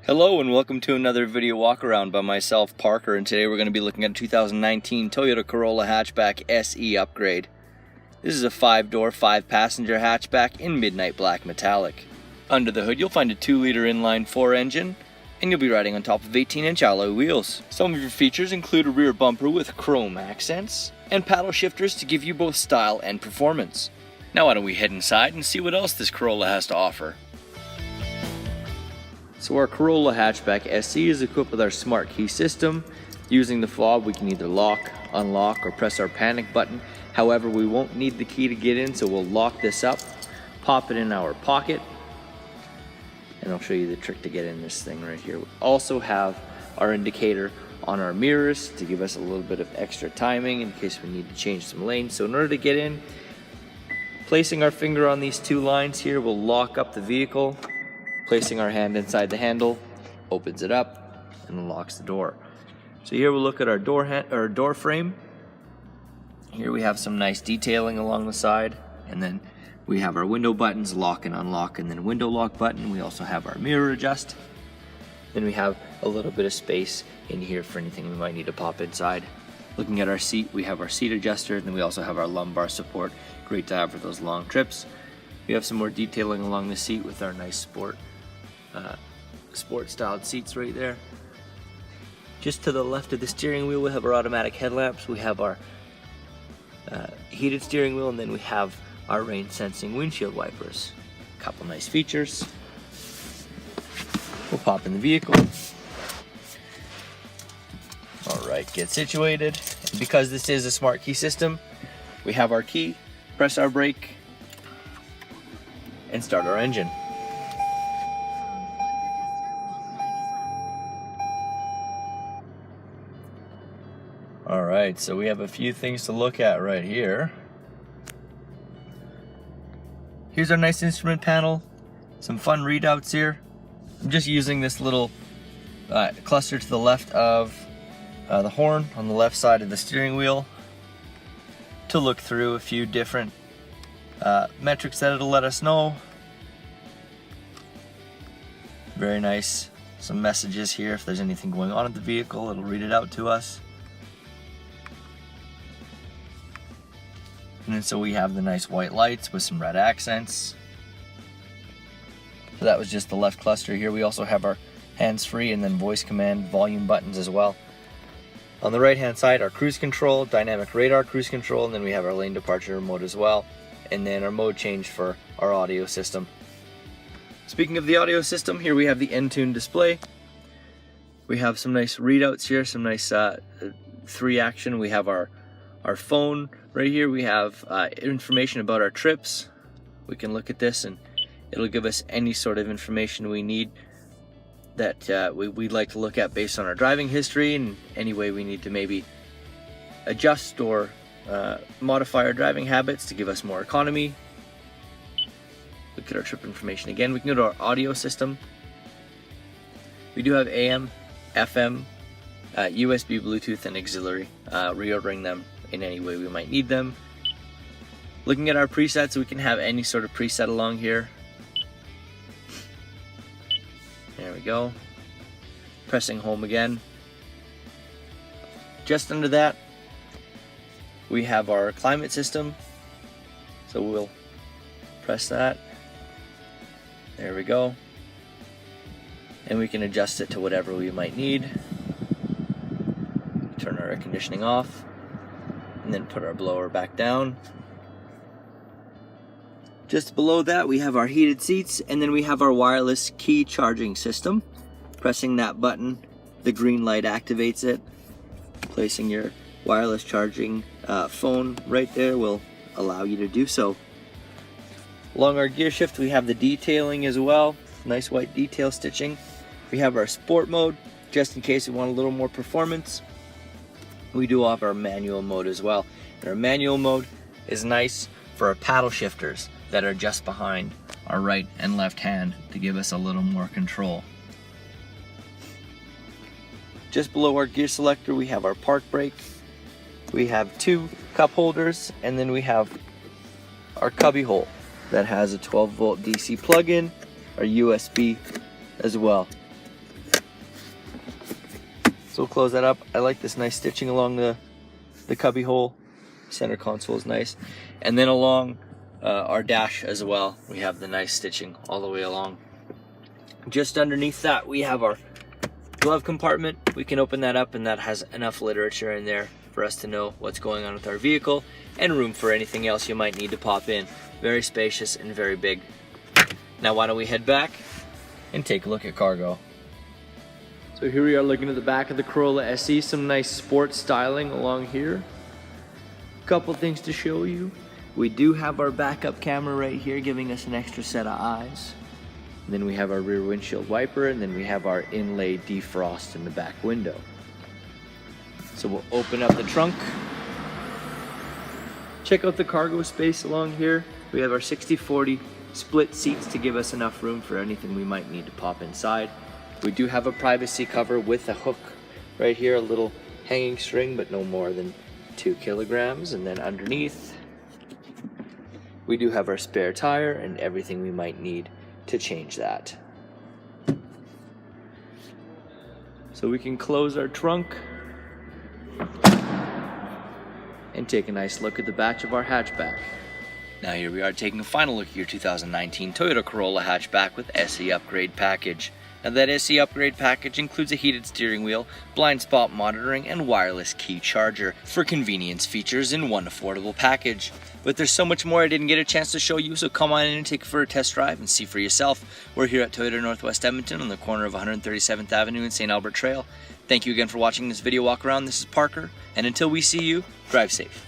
Hello and welcome to another video walk around by myself, Parker, and today we're going to be looking at a 2019 Toyota Corolla Hatchback SE upgrade. This is a 5-door, 5-passenger hatchback in midnight black metallic. Under the hood you'll find a 2-liter inline-4 engine, and you'll be riding on top of 18-inch alloy wheels. Some of your features include a rear bumper with chrome accents, and paddle shifters to give you both style and performance. Now why don't we head inside and see what else this Corolla has to offer. So our Corolla Hatchback SE is equipped with our smart key system. Using the fob we can either lock, unlock, or press our panic button. However, we won't need the key to get in, so we'll lock this up, pop it in our pocket, and I'll show you the trick to get in this thing right here. We also have our indicator on our mirrors to give us a little bit of extra timing in case we need to change some lanes. So in order to get in, placing our finger on these 2 lines here will lock up the vehicle. Placing our hand inside the handle opens it up and unlocks the door. So here we'll look at our door frame. Here we have some nice detailing along the side, and then we have our window buttons, lock and unlock, and then window lock button. We also have our mirror adjust. Then we have a little bit of space in here for anything we might need to pop inside. Looking at our seat, we have our seat adjuster, and then we also have our lumbar support. Great to have for those long trips. We have some more detailing along the seat with our nice sport styled seats right there. Just to the left of the steering wheel we have our automatic headlamps, we have our heated steering wheel, and then we have our rain sensing windshield wipers. A couple nice features. We'll pop in the vehicle. Alright, get situated. And because this is a smart key system, we have our key, press our brake, and start our engine. Alright, so we have a few things to look at right here. Here's our nice instrument panel, some fun readouts here. I'm just using this little cluster to the left of the horn on the left side of the steering wheel to look through a few different metrics that it'll let us know. Very nice. Some messages here. If there's anything going on in the vehicle, it'll read it out to us. And then so we have the nice white lights with some red accents. So that was just the left cluster here. We also have our hands-free and then voice command volume buttons as well. On the right hand side, our cruise control, dynamic radar cruise control, and then we have our lane departure mode as well. And then our mode change for our audio system. Speaking of the audio system, here we have the Intune Display. We have some nice readouts here, some nice 3 action. We have our phone right here. We have information about our trips. We can look at this and it'll give us any sort of information we need that we'd like to look at based on our driving history, and any way we need to maybe adjust or modify our driving habits to give us more economy. Look at our trip information again. We can go to our audio system. We do have AM, FM, USB, Bluetooth, and auxiliary, reordering them in any way we might need them. Looking at our presets, we can have any sort of preset along here. There we go. Pressing home again. Just under that, we have our climate system. So we'll press that. There we go. And we can adjust it to whatever we might need. Turn our air conditioning off, and then put our blower back down. Just below that we have our heated seats, and then we have our wireless key charging system. Pressing that button, the green light activates it. Placing your wireless charging phone right there will allow you to do so. Along our gear shift we have the detailing as well. Nice white detail stitching. We have our sport mode, just in case we want a little more performance. We do offer our manual mode as well. And our manual mode is nice for our paddle shifters that are just behind our right and left hand to give us a little more control. Just below our gear selector we have our park brake. We have 2 cup holders, and then we have our cubby hole that has a 12-volt DC plug-in, our USB as well. So we'll close that up. I like this nice stitching along the cubby hole. Center console is nice. And then along our dash as well, we have the nice stitching all the way along. Just underneath that, we have our glove compartment. We can open that up, and that has enough literature in there for us to know what's going on with our vehicle, and room for anything else you might need to pop in. Very spacious and very big. Now why don't we head back and take a look at cargo. So here we are looking at the back of the Corolla SE, some nice sports styling along here. Couple things to show you. We do have our backup camera right here giving us an extra set of eyes. And then we have our rear windshield wiper, and then we have our inlay defrost in the back window. So we'll open up the trunk. Check out the cargo space along here. We have our 60/40 split seats to give us enough room for anything we might need to pop inside. We do have a privacy cover with a hook right here, a little hanging string, but no more than 2 kilograms. And then underneath, we do have our spare tire and everything we might need to change that. So we can close our trunk and take a nice look at the back of our hatchback. Now here we are taking a final look at your 2019 Toyota Corolla Hatchback with SE Upgrade Package. Now that SE Upgrade Package includes a heated steering wheel, blind spot monitoring, and wireless key charger for convenience features in one affordable package. But there's so much more I didn't get a chance to show you, so come on in and take it for a test drive and see for yourself. We're here at Toyota Northwest Edmonton on the corner of 137th Avenue and St. Albert Trail. Thank you again for watching this video walk around. This is Parker, and until we see you, drive safe.